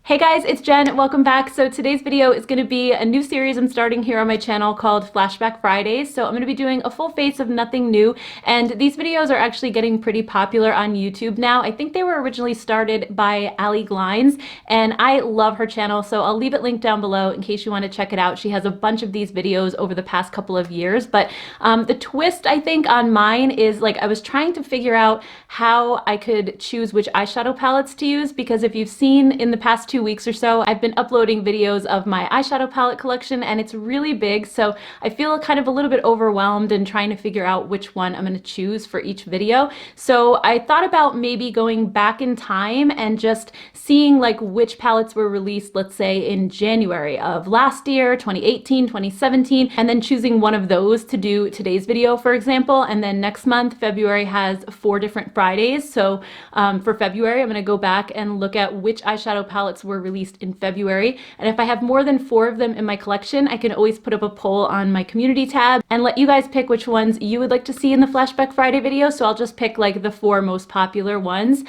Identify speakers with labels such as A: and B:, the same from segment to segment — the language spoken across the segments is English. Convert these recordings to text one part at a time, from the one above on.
A: Hey guys, it's Jen. Welcome back. So today's video is going to be a new series I'm starting here on my channel called Flashback Fridays. So I'm going to be doing a full face of nothing new, and these videos are actually getting pretty popular on YouTube now. I think they were originally started by Ali Glines, and I love her channel, so I'll leave it linked down below in case you want to check it out. She has a bunch of these videos over the past couple of years, but the twist I think on mine is like I was trying to figure out how I could choose which eyeshadow palettes to use, because if you've seen in the past 2 weeks or so, I've been uploading videos of my eyeshadow palette collection, and it's really big, so I feel kind of a little bit overwhelmed and trying to figure out which one I'm going to choose for each video. So I thought about maybe going back in time and just seeing like which palettes were released, let's say in January of last year, 2018, 2017, and then choosing one of those to do today's video, for example. And then next month, February has 4 different Fridays. So for February, I'm going to go back and look at which eyeshadow palettes were released in February. And if I have more than 4 of them in my collection, I can always put up a poll on my community tab and let you guys pick which ones you would like to see in the Flashback Friday video. So I'll just pick like the 4 most popular ones.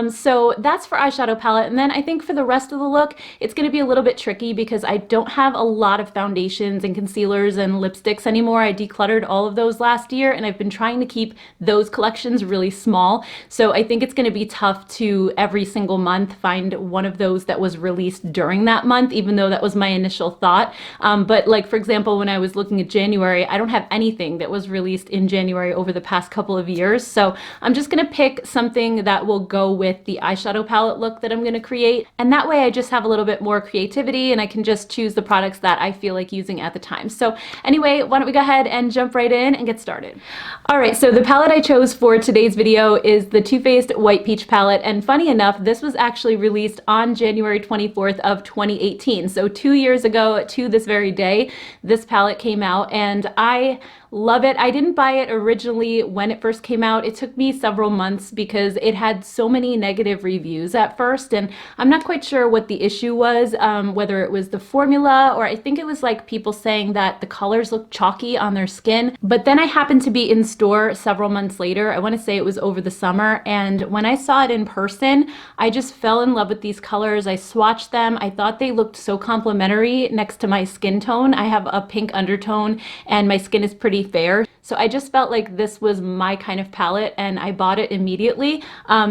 A: So that's for eyeshadow palette. And then I think for the rest of the look, it's going to be a little bit tricky because I don't have a lot of foundations and concealers and lipsticks anymore. I decluttered all of those last year, and I've been trying to keep those collections really small. So I think it's going to be tough to every single month find one of those that was released during that month, even though that was my initial thought. But like, for example, when I was looking at January, I don't have anything that was released in January over the past couple of years. So I'm just going to pick something that will go with the eyeshadow palette look that I'm going to create. And that way I just have a little bit more creativity and I can just choose the products that I feel like using at the time. So anyway, why don't we go ahead and jump right in and get started. All right, so the palette I chose for today's video is the Too Faced White Peach palette. And funny enough, this was actually released on January 24th of 2018. So 2 years ago to this very day, this palette came out, and I love it. I didn't buy it originally when it first came out. It took me several months because it had so many negative reviews at first, and I'm not quite sure what the issue was, whether it was the formula, or I think it was like people saying that the colors looked chalky on their skin. But then I happened to be in store several months later. I want to say it was over the summer, and when I saw it in person, I just fell in love with these colors. I swatched them. I thought they looked so complementary next to my skin tone. I have a pink undertone and my skin is pretty fair. So I just felt like this was my kind of palette, and I bought it immediately.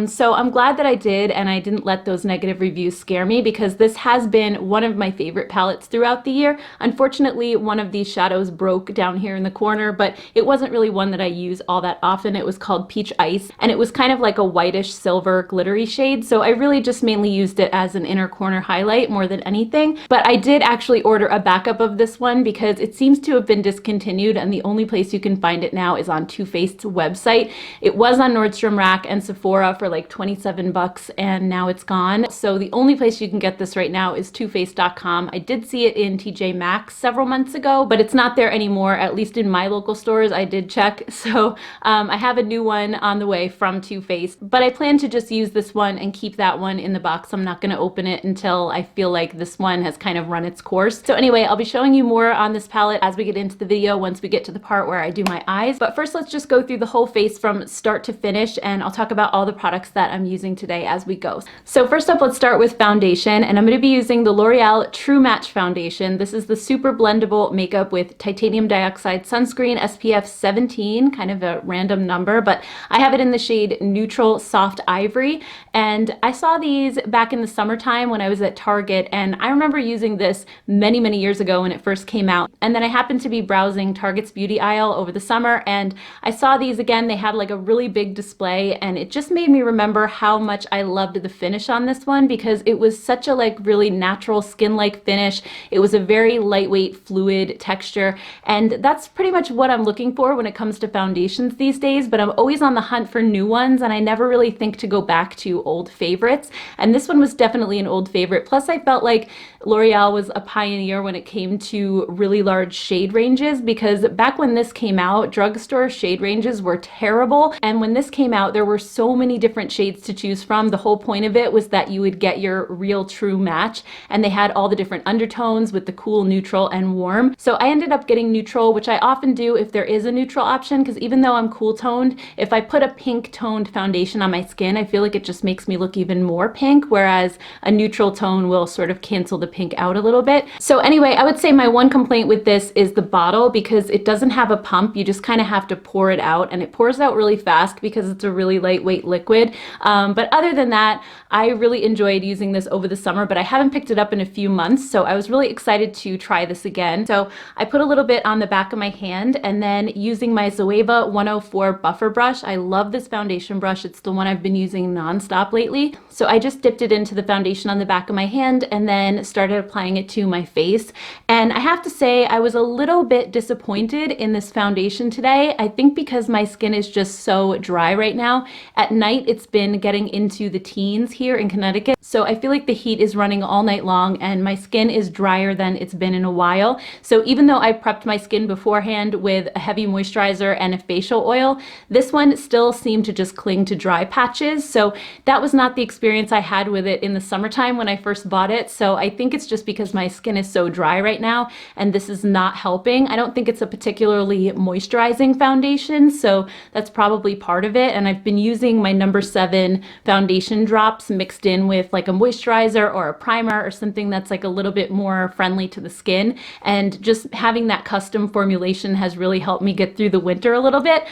A: So I'm glad that I did, and I didn't let those negative reviews scare me, because this has been one of my favorite palettes throughout the year. Unfortunately, one of these shadows broke down here in the corner, but it wasn't really one that I use all that often. It was called Peach Ice, and it was kind of like a whitish silver glittery shade. So I really just mainly used it as an inner corner highlight more than anything. But I did actually order a backup of this one because it seems to have been discontinued, and the only place you can find it now is on Too Faced's website. It was on Nordstrom Rack and Sephora for like 27 bucks, and now it's gone. So the only place you can get this right now is toofaced.com. I did see it in TJ Maxx several months ago, but it's not there anymore, at least in my local stores. I did check. So I have a new one on the way from Too Faced, but I plan to just use this one and keep that one in the box. I'm not going to open it until I feel like this one has kind of run its course. So anyway, I'll be showing you more on this palette as we get into the video once we get to the part where I do my eyes. But first, let's just go through the whole face from start to finish, and I'll talk about all the products that I'm using today as we go. So first up, let's start with foundation, and I'm going to be using the L'Oreal True Match foundation. This is the super blendable makeup with titanium dioxide sunscreen, SPF 17, kind of a random number, but I have it in the shade Neutral Soft Ivory. And I saw these back in the summertime when I was at Target, and I remember using this many, many years ago when it first came out. And then I happened to be browsing Target's beauty aisle over the summer, and I saw these again. They had like a really big display, and it just made me remember how much I loved the finish on this one, because it was such a like really natural skin-like finish. It was a very lightweight, fluid texture, and that's pretty much what I'm looking for when it comes to foundations these days. But I'm always on the hunt for new ones, and I never really think to go back to old favorites, and this one was definitely an old favorite. Plus I felt like L'Oreal was a pioneer when it came to really large shade ranges, because back when this came out, drugstore shade ranges were terrible. And when this came out, there were so many different shades to choose from. The whole point of it was that you would get your real true match. And they had all the different undertones with the cool, neutral, and warm. So I ended up getting neutral, which I often do if there is a neutral option, because even though I'm cool toned, if I put a pink toned foundation on my skin, I feel like it just makes me look even more pink, whereas a neutral tone will sort of cancel the pink out a little bit. So anyway, I would say my one complaint with this is the bottle, because it doesn't have a pump. You just kind of have to pour it out, and it pours out really fast because it's a really lightweight liquid. But other than that, I really enjoyed using this over the summer, but I haven't picked it up in a few months, so I was really excited to try this again. So I put a little bit on the back of my hand, and then using my Zoeva 104 buffer brush. I love this foundation brush. It's the one I've been using nonstop lately. So I just dipped it into the foundation on the back of my hand and then started applying it to my face. And I have to say, I was a little bit disappointed in this foundation today. I think because my skin is just so dry right now. At night, it's been getting into the teens here in Connecticut. So I feel like the heat is running all night long and my skin is drier than it's been in a while. So even though I prepped my skin beforehand with a heavy moisturizer and a facial oil, this one still seemed to just cling to dry patches. So that was not the experience I had with it in the summertime when I first bought it. So I think it's just because my skin is so dry right now and this is not helping. I don't think it's a particularly moisturizing foundation, so that's probably part of it. And I've been using my number 7 foundation drops mixed in with like a moisturizer or a primer or something that's like a little bit more friendly to the skin. And just having that custom formulation has really helped me get through the winter a little bit.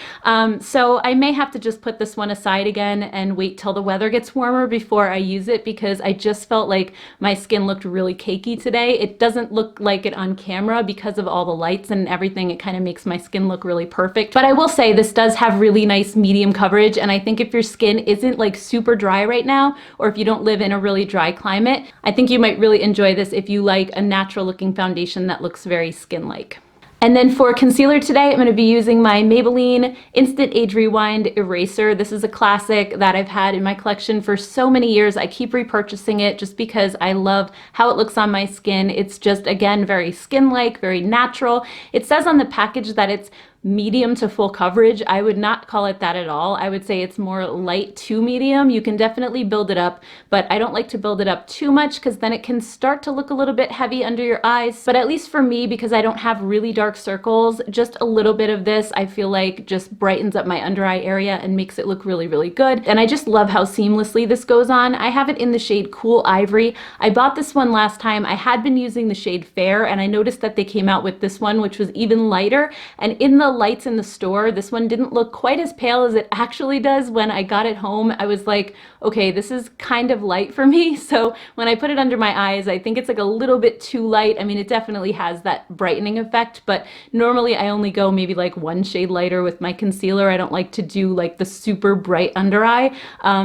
A: So I may have to just put this one aside again and wait till the weather gets warmer before I use it, because I just felt like my skin looked really cakey today. It doesn't look like it on camera because of all the lights and everything. It kind of makes my skin look really perfect. But I will say this does have really nice medium coverage, and I think if your skin isn't like super dry right now, or if you don't live in a really dry climate, I think you might really enjoy this if you like a natural looking foundation that looks very skin-like. And then for concealer today, I'm going to be using my Maybelline Instant Age Rewind Eraser. This is a classic that I've had in my collection for so many years. I keep repurchasing it just because I love how it looks on my skin. It's just, again, very skin-like, very natural. It says on the package that it's medium to full coverage. I would not call it that at all. I would say it's more light to medium. You can definitely build it up, but I don't like to build it up too much because then it can start to look a little bit heavy under your eyes. But at least for me, because I don't have really dark circles, just a little bit of this I feel like just brightens up my under eye area and makes it look really, really good. And I just love how seamlessly this goes on. I have it in the shade Cool Ivory. I bought this one last time. I had been using the shade Fair, and I noticed that they came out with this one, which was even lighter. And in the lights in the store, this one didn't look quite as pale as it actually does. When I got it home, I was like, okay, this is kind of light for me. So when I put it under my eyes, I think it's like a little bit too light. I mean, it definitely has that brightening effect, but normally I only go maybe like one shade lighter with my concealer. I don't like to do like the super bright under eye.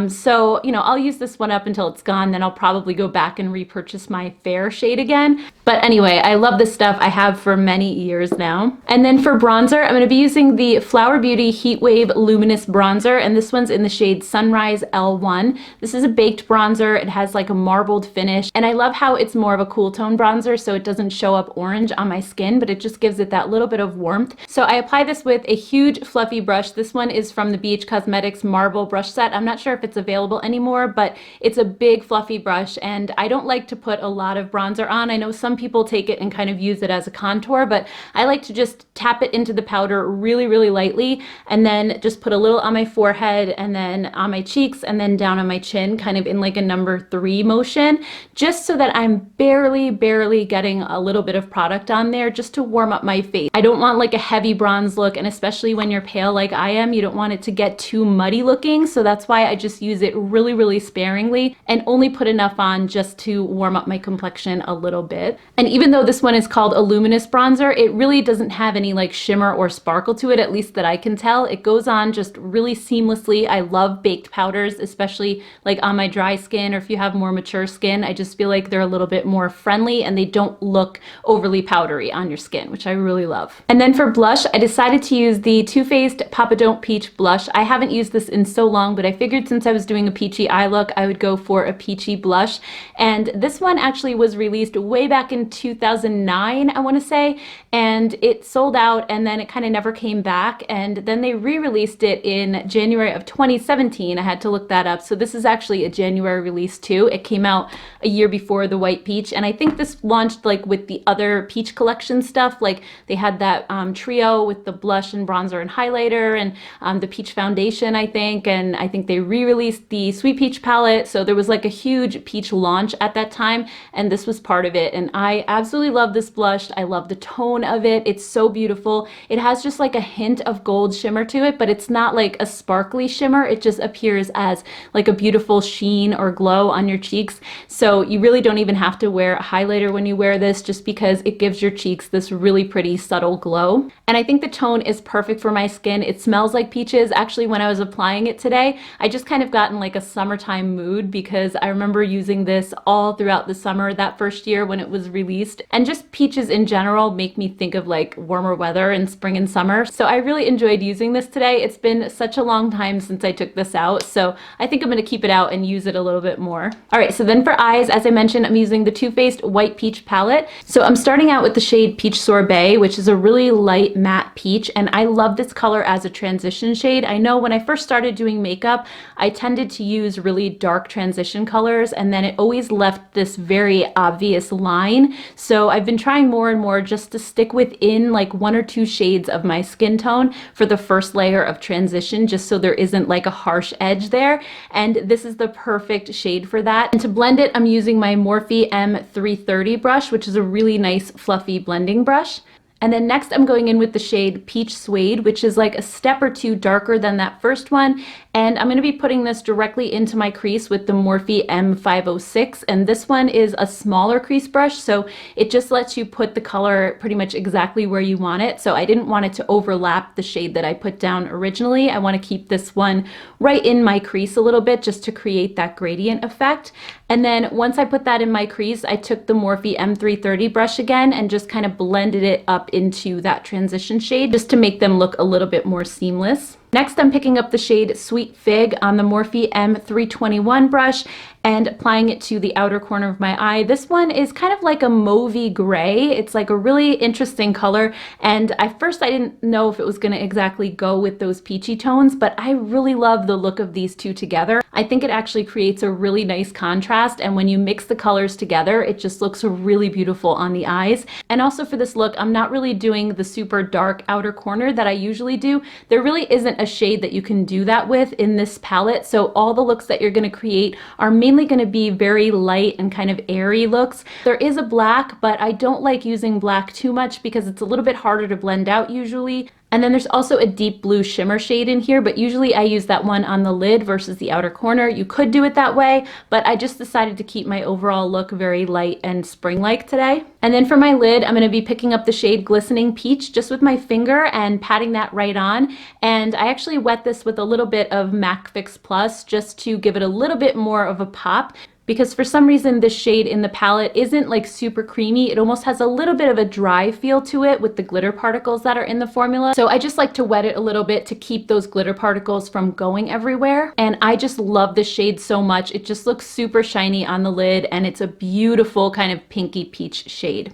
A: So, you know, I'll use this one up until it's gone. Then I'll probably go back and repurchase my Fair shade again. But anyway, I love this stuff. I have for many years now. And then for bronzer, I'm going to be using the Flower Beauty Heat Wave Luminous Bronzer, and this one's in the shade Sunrise L1. This is a baked bronzer. It has like a marbled finish, and I love how it's more of a cool tone bronzer, so it doesn't show up orange on my skin, but it just gives it that little bit of warmth. So I apply this with a huge fluffy brush. This one is from the BH Cosmetics Marble Brush Set. I'm not sure if it's available anymore, but it's a big fluffy brush, and I don't like to put a lot of bronzer on. I know some people take it and kind of use it as a contour, but I like to just tap it into the powder really, really lightly, and then just put a little on my forehead and then on my cheeks and then down on my chin, kind of in like a number 3 motion, just so that I'm barely getting a little bit of product on there just to warm up my face. I don't want like a heavy bronze look, and especially when you're pale like I am, you don't want it to get too muddy looking, so that's why I just use it really, really sparingly and only put enough on just to warm up my complexion a little bit. And even though this one is called a luminous bronzer, it really doesn't have any like shimmer or sparkle to it, at least that I can tell. It goes on just really seamlessly. I love baked powders, especially like on my dry skin, or if you have more mature skin. I just feel like they're a little bit more friendly and they don't look overly powdery on your skin, which I really love. And then for blush, I decided to use the Too Faced Papa Don't Peach blush. I haven't used this in so long, but I figured since I was doing a peachy eye look, I would go for a peachy blush. And this one actually was released way back in 2009, I want to say, and it sold out, and then it kind kind of never came back, and then they re-released it in January of 2017. I had to look that up. So this is actually a January release too. It came out a year before the White Peach, and I think this launched like with the other Peach Collection stuff. Like they had that trio with the blush and bronzer and highlighter, and the Peach Foundation, I think, and I think they re-released the Sweet Peach palette. So there was like a huge peach launch at that time, and this was part of it. And I absolutely love this blush. I love the tone of it. It's so beautiful. It has just like a hint of gold shimmer to it, but it's not like a sparkly shimmer. It just appears as like a beautiful sheen or glow on your cheeks. So you really don't even have to wear a highlighter when you wear this, just because it gives your cheeks this really pretty subtle glow. And I think the tone is perfect for my skin. It smells like peaches. Actually, when I was applying it today, I just kind of got in like a summertime mood, because I remember using this all throughout the summer that first year when it was released. And just peaches in general make me think of like warmer weather in spring and summer. So I really enjoyed using this today. It's been such a long time since I took this out, so I think I'm going to keep it out and use it a little bit more. All right, so then for eyes, as I mentioned, I'm using the Too Faced White Peach palette. So I'm starting out with the shade Peach Sorbet, which is a really light matte peach, and I love this color as a transition shade. I know when I first started doing makeup, I tended to use really dark transition colors, and then it always left this very obvious line. So I've been trying more and more just to stick within like 1 or 2 shades of my skin tone for the first layer of transition, just so there isn't like a harsh edge there. And this is the perfect shade for that. And to blend it, I'm using my Morphe M330 brush, which is a really nice fluffy blending brush. And then next I'm going in with the shade Peach Suede, which is like a step or 2 darker than that first one. And I'm going to be putting this directly into my crease with the Morphe M506. And this one is a smaller crease brush, so it just lets you put the color pretty much exactly where you want it. So I didn't want it to overlap the shade that I put down originally. I want to keep this one right in my crease a little bit, just to create that gradient effect. And then once I put that in my crease, I took the Morphe M330 brush again and just kind of blended it up into that transition shade, just to make them look a little bit more seamless. Next, I'm picking up the shade Sweet Fig on the Morphe M321 brush and applying it to the outer corner of my eye. This one is kind of like a mauvey gray. It's like a really interesting color, and at first I didn't know if it was going to exactly go with those peachy tones, but I really love the look of these two together. I think it actually creates a really nice contrast, and when you mix the colors together, it just looks really beautiful on the eyes. And also for this look, I'm not really doing the super dark outer corner that I usually do. There really isn't a shade that you can do that with in this palette, so all the looks that you're going to create are mainly going to be very light and kind of airy looks. There is a black, but I don't like using black too much because it's a little bit harder to blend out usually. And then there's also a deep blue shimmer shade in here, but usually I use that one on the lid versus the outer corner. You could do it that way, but I just decided to keep my overall look very light and spring-like today. And then for my lid, I'm going to be picking up the shade Glistening Peach just with my finger and patting that right on. And I actually wet this with a little bit of MAC Fix Plus just to give it a little bit more of a pop, because for some reason this shade in the palette isn't like super creamy. It almost has a little bit of a dry feel to it with the glitter particles that are in the formula. So I just like to wet it a little bit to keep those glitter particles from going everywhere. And I just love this shade so much. It just looks super shiny on the lid, and it's a beautiful kind of pinky peach shade.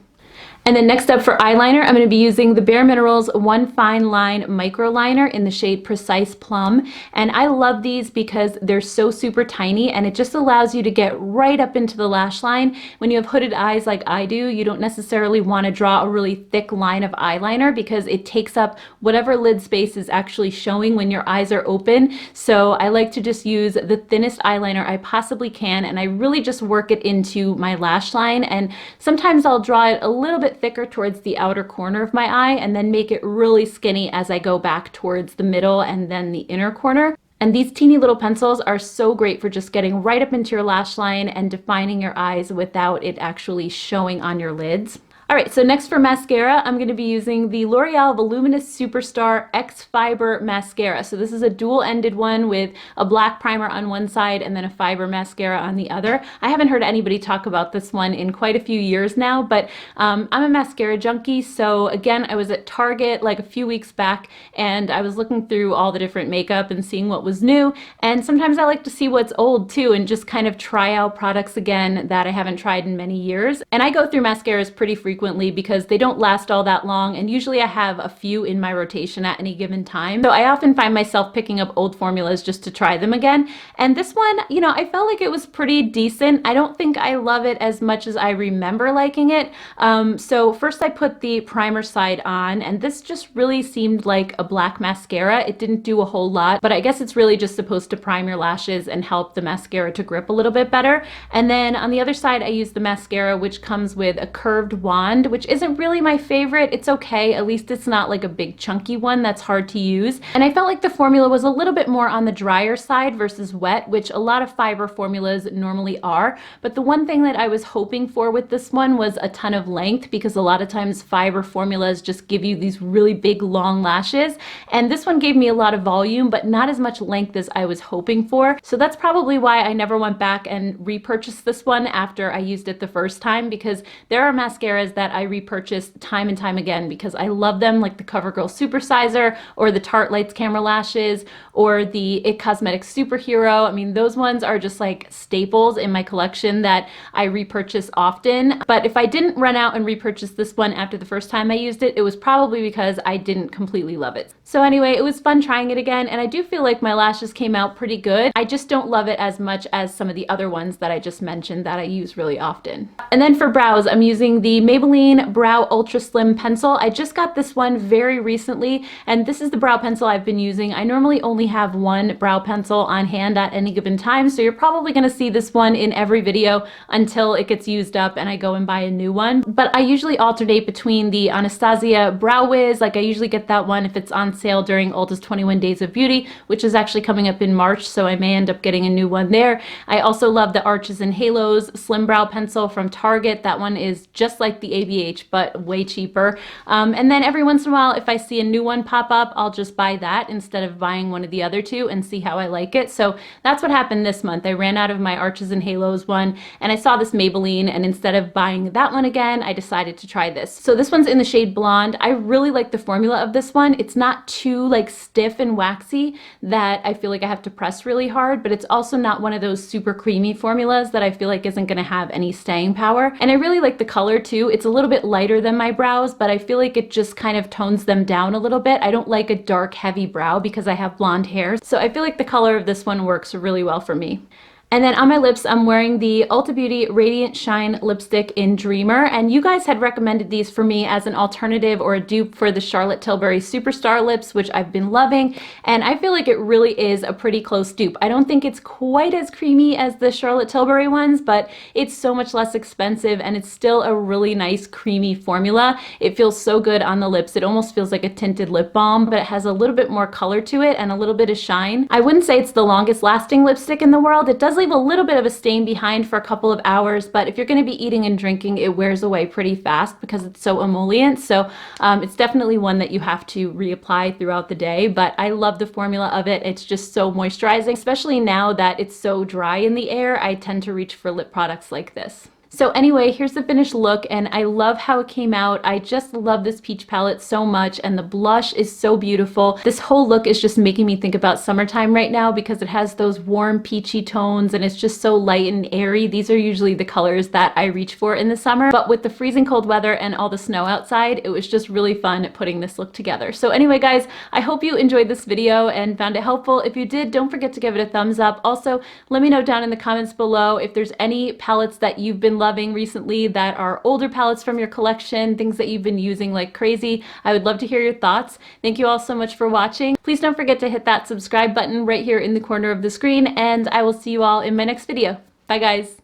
A: And then next up for eyeliner, I'm going to be using the Bare Minerals One Fine Line Micro Liner in the shade Precise Plum. And I love these because they're so super tiny, and it just allows you to get right up into the lash line. When you have hooded eyes like I do, you don't necessarily want to draw a really thick line of eyeliner because it takes up whatever lid space is actually showing when your eyes are open. So I like to just use the thinnest eyeliner I possibly can, and I really just work it into my lash line. And sometimes I'll draw it a little bit thicker towards the outer corner of my eye and then make it really skinny as I go back towards the middle and then the inner corner. And these teeny little pencils are so great for just getting right up into your lash line and defining your eyes without it actually showing on your lids. All right, so next for mascara, I'm going to be using the L'Oreal Voluminous Superstar X Fiber Mascara. So this is a dual-ended one with a black primer on one side and then a fiber mascara on the other. I haven't heard anybody talk about this one in quite a few years now, but I'm a mascara junkie. So again, I was at Target like a few weeks back, and I was looking through all the different makeup and seeing what was new. And sometimes I like to see what's old too and just kind of try out products again that I haven't tried in many years. And I go through mascaras pretty frequently. frequently because they don't last all that long, and usually I have a few in my rotation at any given time. So I often find myself picking up old formulas just to try them again. And this one, you know, I felt like it was pretty decent. I don't think I love it as much as I remember liking it. So first I put the primer side on, and this just really seemed like a black mascara. It didn't do a whole lot, but I guess it's really just supposed to prime your lashes and help the mascara to grip a little bit better. And then on the other side, I used the mascara, which comes with a curved wand, which isn't really my favorite. It's okay. At least it's not like a big chunky one that's hard to use. And I felt like the formula was a little bit more on the drier side versus wet, which a lot of fiber formulas normally are. But the one thing that I was hoping for with this one was a ton of length, because a lot of times fiber formulas just give you these really big long lashes. And this one gave me a lot of volume, but not as much length as I was hoping for. So that's probably why I never went back and repurchased this one after I used it the first time, because there are mascaras that I repurchase time and time again because I love them, like the CoverGirl Supersizer or the Tarte Lights Camera Lashes or the IT Cosmetics Superhero. I mean, those ones are just like staples in my collection that I repurchase often. But if I didn't run out and repurchase this one after the first time I used it, it was probably because I didn't completely love it. So anyway, it was fun trying it again, and I do feel like my lashes came out pretty good. I just don't love it as much as some of the other ones that I just mentioned that I use really often. And then for brows, I'm using the Maybelline Brow Ultra Slim Pencil. I just got this one very recently, and this is the brow pencil I've been using. I normally only have one brow pencil on hand at any given time, so you're probably gonna see this one in every video until it gets used up and I go and buy a new one. But I usually alternate between the Anastasia Brow Wiz, like I usually get that one if it's on sale during Ulta's 21 Days of Beauty, which is actually coming up in March, so I may end up getting a new one there. I also love the Arches and Halos Slim Brow Pencil from Target. That one is just like the ABH, but way cheaper. And then every once in a while, if I see a new one pop up, I'll just buy that instead of buying one of the other two and see how I like it. So that's what happened this month. I ran out of my Arches and Halos one, and I saw this Maybelline, and instead of buying that one again, I decided to try this. So this one's in the shade Blonde. I really like the formula of this one. It's not too like stiff and waxy that I feel like I have to press really hard, but it's also not one of those super creamy formulas that I feel like isn't gonna have any staying power. And I really like the color too. It's a little bit lighter than my brows, but I feel like it just kind of tones them down a little bit. I don't like a dark, heavy brow because I have blonde hair. So I feel like the color of this one works really well for me. And then on my lips, I'm wearing the Ulta Beauty Radiant Shine lipstick in Dreamer, and you guys had recommended these for me as an alternative or a dupe for the Charlotte Tilbury Superstar lips, which I've been loving, and I feel like it really is a pretty close dupe. I don't think it's quite as creamy as the Charlotte Tilbury ones, but it's so much less expensive, and it's still a really nice creamy formula. It feels so good on the lips. It almost feels like a tinted lip balm, but it has a little bit more color to it and a little bit of shine. I wouldn't say it's the longest lasting lipstick in the world. It does leave a little bit of a stain behind for a couple of hours, but if you're going to be eating and drinking, it wears away pretty fast because it's so emollient. So it's definitely one that you have to reapply throughout the day, but I love the formula of it. It's just so moisturizing, especially now that it's so dry in the air. I tend to reach for lip products like this. So anyway, here's the finished look, and I love how it came out. I just love this peach palette so much, and the blush is so beautiful. This whole look is just making me think about summertime right now because it has those warm peachy tones and it's just so light and airy. These are usually the colors that I reach for in the summer, but with the freezing cold weather and all the snow outside, it was just really fun putting this look together. So anyway, guys, I hope you enjoyed this video and found it helpful. If you did, don't forget to give it a thumbs up. Also, let me know down in the comments below if there's any palettes that you've been loving recently that are older palettes from your collection, things that you've been using like crazy. I would love to hear your thoughts. Thank you all so much for watching. Please don't forget to hit that subscribe button right here in the corner of the screen, and I will see you all in my next video. Bye guys.